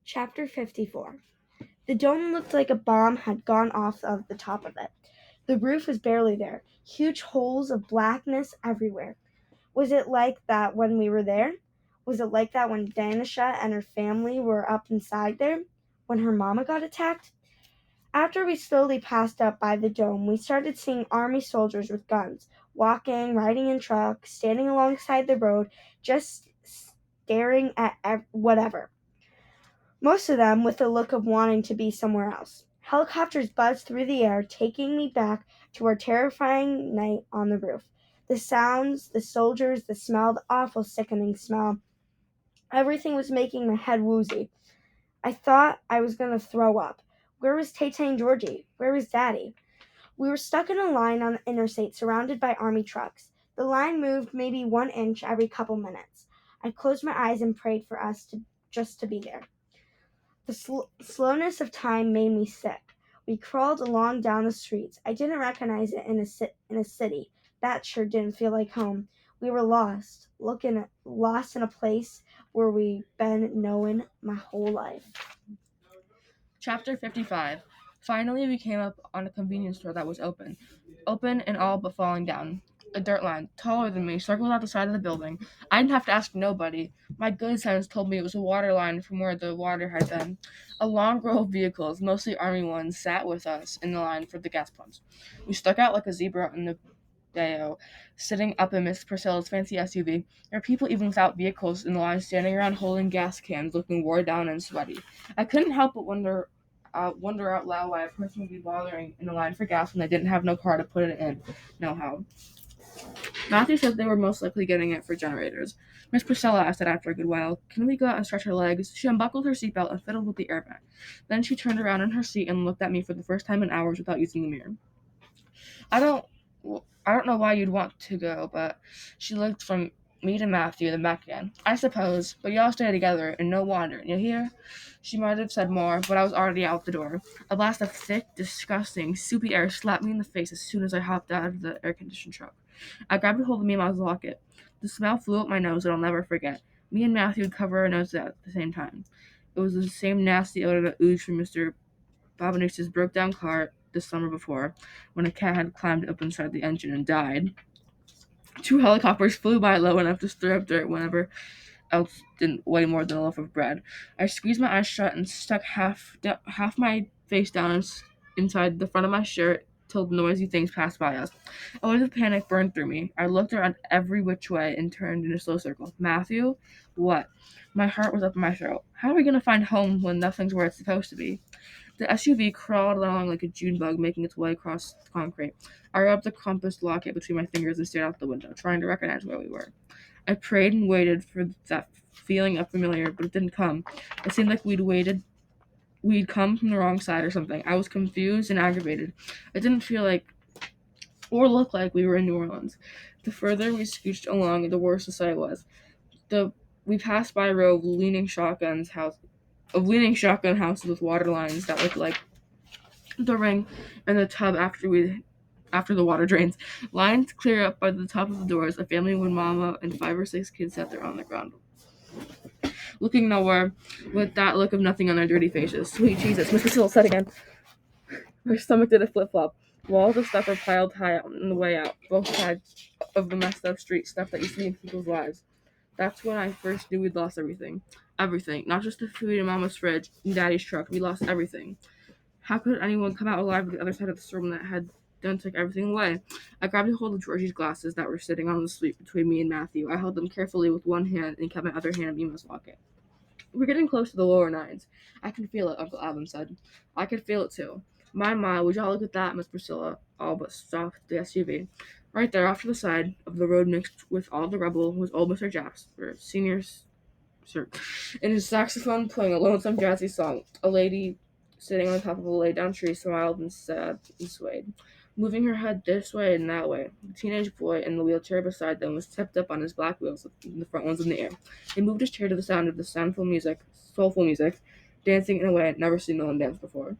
Chapter 54. The dome looked like a bomb had gone off of the top of it. The roof was barely there, huge holes of blackness everywhere. Was it like that when we were there? Was it like that when Danisha and her family were up inside there? When her mama got attacked? After we slowly passed up by the dome, we started seeing army soldiers with guns, walking, riding in trucks, standing alongside the road, just staring at whatever. Most of them with a look of wanting to be somewhere else. Helicopters buzzed through the air, taking me back to our terrifying night on the roof. The sounds, the soldiers, the smell, the awful, sickening smell. Everything was making my head woozy. I thought I was going to throw up. Where was Tay Tay and Georgie? Where was Daddy? We were stuck in a line on the interstate surrounded by army trucks. The line moved maybe 1 inch every couple minutes. I closed my eyes and prayed for us to be there. The slowness of time made me sick. We crawled along down the streets. I didn't recognize it in a city. That sure didn't feel like home. We were lost in a place where we'd been knowing my whole life. Chapter 55. Finally, we came up on a convenience store that was open. Open and all but falling down. A dirt line, taller than me, circled out the side of the building. I didn't have to ask nobody. My good sense told me it was a water line from where the water had been. A long row of vehicles, mostly army ones, sat with us in the line for the gas pumps. We stuck out like a zebra in the Deo, sitting up in Miss Priscilla's fancy SUV. There were people even without vehicles in the line standing around holding gas cans, looking wore down and sweaty. I couldn't help but wonder out loud why a person would be bothering in a line for gas when they didn't have no car to put it in. No how. Matthew said they were most likely getting it for generators. Miss Priscilla asked it after a good while, "Can we go out and stretch her legs?" She unbuckled her seatbelt and fiddled with the airbag. Then she turned around in her seat and looked at me for the first time in hours without using the mirror. I don't I don't know why you'd want to go, but she looked from me to Matthew, then back again. I suppose, but y'all stay together and no wandering, you hear? She might have said more, but I was already out the door. A blast of thick, disgusting, soupy air slapped me in the face as soon as I hopped out of the air-conditioned truck. I grabbed a hold of Mima's locket. The smell flew up my nose that I'll never forget. Me and Matthew would cover our noses at the same time. It was the same nasty odor that oozed from Mr. Babanoush's broke-down car the summer before, when a cat had climbed up inside the engine and died. Two helicopters flew by low enough to stir up dirt whenever else didn't weigh more than a loaf of bread. I squeezed my eyes shut and stuck half my face down inside the front of my shirt till the noisy things passed by us. A wave of panic burned through me. I looked around every which way and turned in a slow circle. Matthew? What? My heart was up in my throat. How are we going to find home when nothing's where it's supposed to be? The SUV crawled along like a June bug, making its way across the concrete. I rubbed the compass locket between my fingers and stared out the window, trying to recognize where we were. I prayed and waited for that feeling of familiar, but it didn't come. It seemed like we'd come from the wrong side or something. I was confused and aggravated. It didn't feel like or look like we were in New Orleans. The further we scooched along, the worse the sight was. We passed by a row of leaning shotgun houses with water lines that looked like the ring and the tub after the water drains. Lines clear up by the top of the doors. A family with mama and 5 or 6 kids sat there on the ground, looking nowhere, with that look of nothing on their dirty faces. Sweet Jesus, Miss Priscilla said again. Her stomach did a flip flop. Walls of stuff were piled high on the way out, both sides of the messed up street, stuff that used to be in people's lives. That's when I first knew we'd lost everything. Everything. Not just the food in Mama's fridge and Daddy's truck. We lost everything. How could anyone come out alive at the other side of the storm that had done took everything away? I grabbed a hold of Georgie's glasses that were sitting on the suite between me and Matthew. I held them carefully with one hand and kept my other hand in Mima's pocket. We're getting close to the lower nines. I can feel it, Uncle Adam said. I could feel it too. My, would y'all look at that, Miss Priscilla all but stopped the SUV. Right there off to the side of the road mixed with all the rubble was old Mr. Jasper, senior sir, in his saxophone playing a lonesome jazzy song. A lady sitting on top of a laid-down tree smiled and sad and swayed, moving her head this way and that way. The teenage boy in the wheelchair beside them was tipped up on his black wheels, with the front ones in the air. He moved his chair to the sound of the soulful music, dancing in a way I'd never seen no one dance before.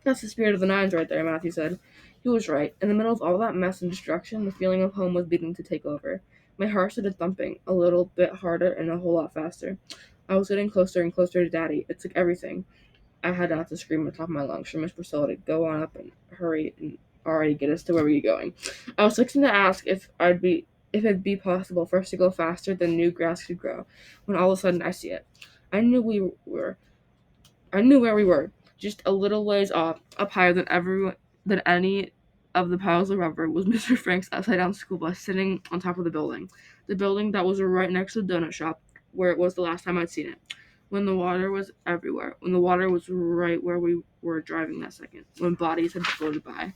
That's the spirit of the nines right there, Matthew said. He was right. In the middle of all that mess and destruction, the feeling of home was beginning to take over. My heart started thumping, a little bit harder and a whole lot faster. I was getting closer and closer to Daddy. It took everything. I had not to scream at the top of my lungs for Miss Priscilla to go on up and hurry and already get us to where we were going. I was fixing to ask if it'd be possible for us to go faster than new grass could grow, when all of a sudden I see it. I knew where we were, just a little ways off, up higher than any of the piles of rubber, was Mr. Frank's upside down school bus sitting on top of the building that was right next to the donut shop, where it was the last time I'd seen it. When the water was everywhere, when the water was right where we were driving that second, when bodies had floated by.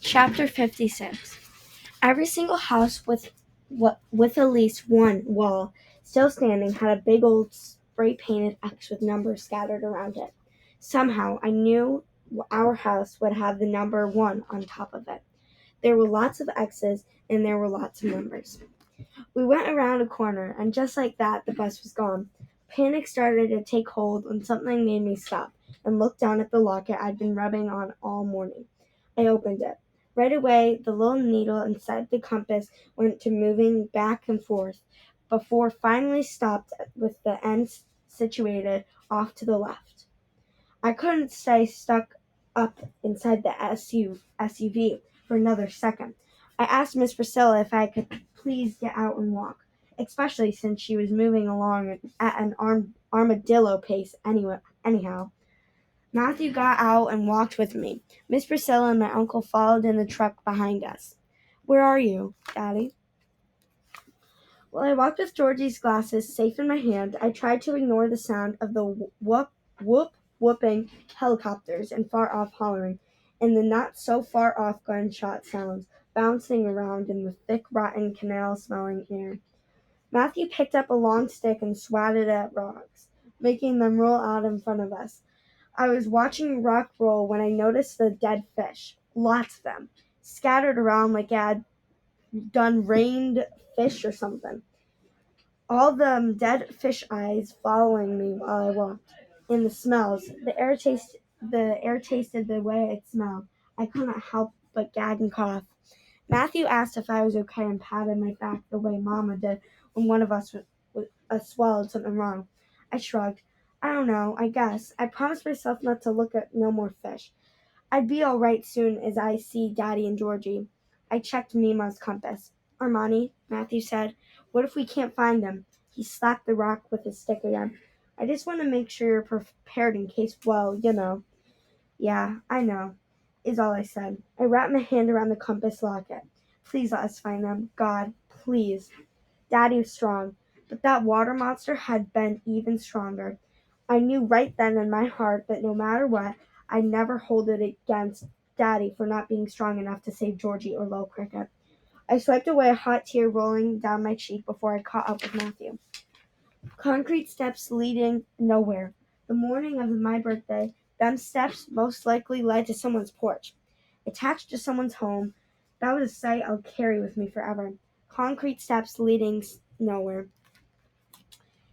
Chapter 56. Every single house with at least one wall still standing had a big old spray-painted X with numbers scattered around it. Somehow, I knew our house would have the number 1 on top of it. There were lots of X's and there were lots of numbers. We went around a corner, and just like that, the bus was gone. Panic started to take hold when something made me stop and look down at the locket I'd been rubbing on all morning. I opened it. Right away, the little needle inside the compass went to moving back and forth before finally stopped with the end situated off to the left. I couldn't stay stuck up inside the SUV for another second. I asked Miss Priscilla if I could please get out and walk, especially since she was moving along at an armadillo pace anyhow. Matthew got out and walked with me. Miss Priscilla and my uncle followed in the truck behind us. Where are you, Daddy? While I walked with Georgie's glasses safe in my hand, I tried to ignore the sound of the whooping helicopters and far off hollering, and the not so far off gunshot sounds bouncing around in the thick, rotten, canal-smelling air. Matthew picked up a long stick and swatted at rocks, making them roll out in front of us. I was watching rock roll when I noticed the dead fish, lots of them, scattered around like it had done rained fish or something. All them dead fish eyes following me while I walked. And the smells, the air tasted the way it smelled. I couldn't help but gag and cough. Matthew asked if I was okay and patted my back the way Mama did when one of us swallowed something wrong. I shrugged. I don't know, I guess. I promised myself not to look at no more fish. I'd be all right soon as I see Daddy and Georgie. I checked Mima's compass. Armani, Matthew said, what if we can't find them? He slapped the rock with his stick again. I just want to make sure you're prepared in case, well, you know. Yeah, I know, is all I said. I wrapped my hand around the compass locket. Please let us find them. God, please. Daddy was strong, but that water monster had been even stronger. I knew right then in my heart that no matter what, I'd never hold it against Daddy for not being strong enough to save Georgie or Little Cricket. I swiped away a hot tear rolling down my cheek before I caught up with Matthew. Concrete steps leading nowhere. The morning of my birthday, them steps most likely led to someone's porch. Attached to someone's home, that was a sight I'll carry with me forever. Concrete steps leading nowhere.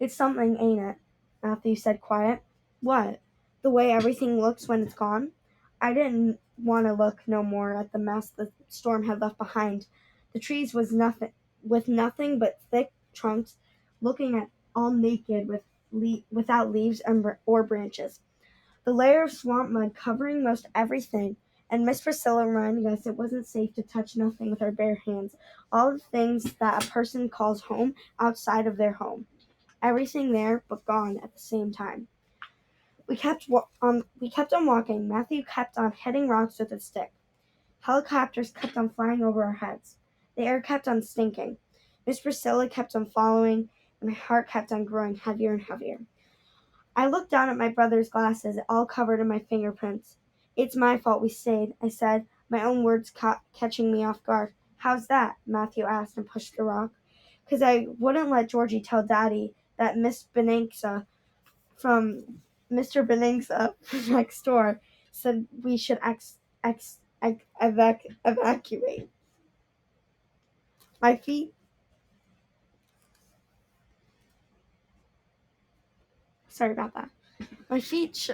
It's something, ain't it? Matthew said quiet. What? The way everything looks when it's gone? I didn't want to look no more at the mess the storm had left behind. The trees was nothing but thick trunks, looking at all naked without leaves or branches. The layer of swamp mud covering most everything, and Miss Priscilla reminding us it wasn't safe to touch nothing with our bare hands. All the things that a person calls home outside of their home. Everything there, but gone at the same time. We kept on walking. Matthew kept on hitting rocks with his stick. Helicopters kept on flying over our heads. The air kept on stinking. Miss Priscilla kept on following, and my heart kept on growing heavier and heavier. I looked down at my brother's glasses, all covered in my fingerprints. It's my fault we stayed, I said, my own words catching me off guard. How's that? Matthew asked and pushed the rock. 'Cause I wouldn't let Georgie tell Daddy that Miss Beningsa from Mr. Beningsa from next door said we should evacuate. My feet. Sorry about that. My feet.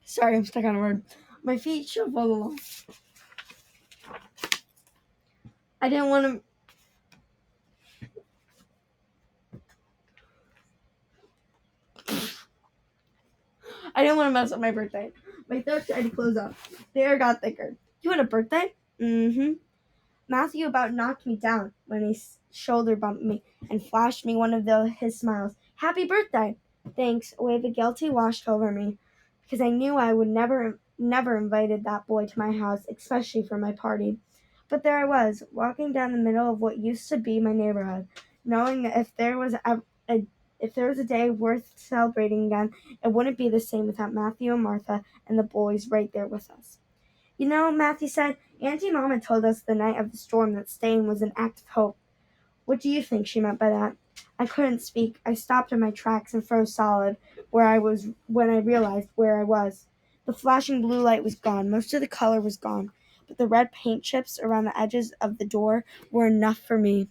Sorry, I'm stuck on a word. My feet shuffled along. I didn't want to. didn't want to mess up my birthday. My throat tried to close up. The air got thicker. You had a birthday? Mm-hmm. Matthew about knocked me down when he shoulder bumped me and flashed me one of his smiles. Happy birthday! Thanks. A wave of guilty washed over me because I knew I would never invited that boy to my house, especially for my party. But there I was, walking down the middle of what used to be my neighborhood, knowing that if there was a day worth celebrating again, it wouldn't be the same without Matthew and Martha and the boys right there with us. You know, Matthew said, Auntie Mama told us the night of the storm that staying was an act of hope. What do you think she meant by that? I couldn't speak. I stopped in my tracks and froze solid where I was when I realized where I was. The flashing blue light was gone. Most of the color was gone, but the red paint chips around the edges of the door were enough for me.